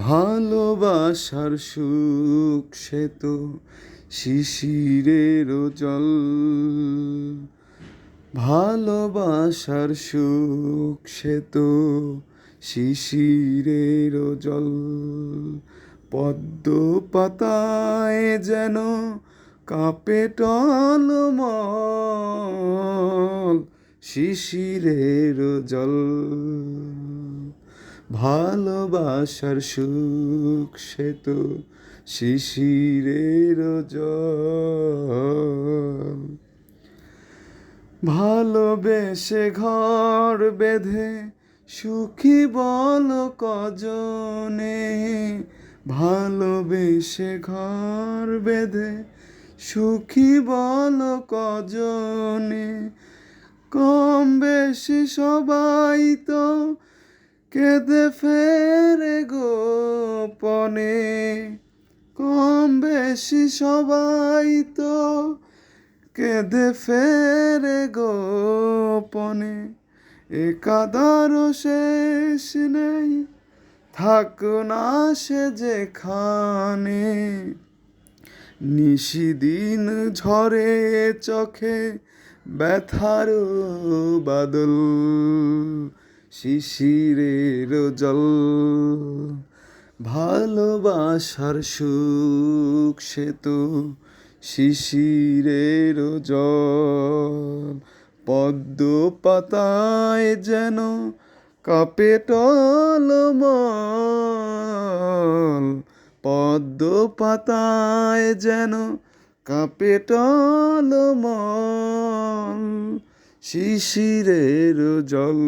ভালোবাসার সুখ সে তো শিশিরের জল। ভালোবাসার সুখ সে তো শিশিরের জল। পদ্ম পাতায় যেন কাঁপে টলমল শিশিরের জল। ভালোবাসার সুখ সে তো শিশিরের জল। ভালোবেসে ঘর বেঁধে সুখী বল কজনে। ভালোবেসে ঘর বেঁধে সুখী বল কজনে। কম বেশি সবাই তো কেঁদে ফেরে গোপনে। কম বেশি সবাই তো কেঁদে ফেরে গোপনে। এ কাদারও শেষ নেই, থাক না সে যেখানে। নিশিদিন ঝরে চোখে ব্যথার বাদল শিশিরের জল। ভালোবাসার সুখ সে তো শিশিরের জল। পদ্ম পাতায় যেন কাঁপে টলমল। পদ্ম পাতায় যেন কাঁপে টলমল শিশিরের জল।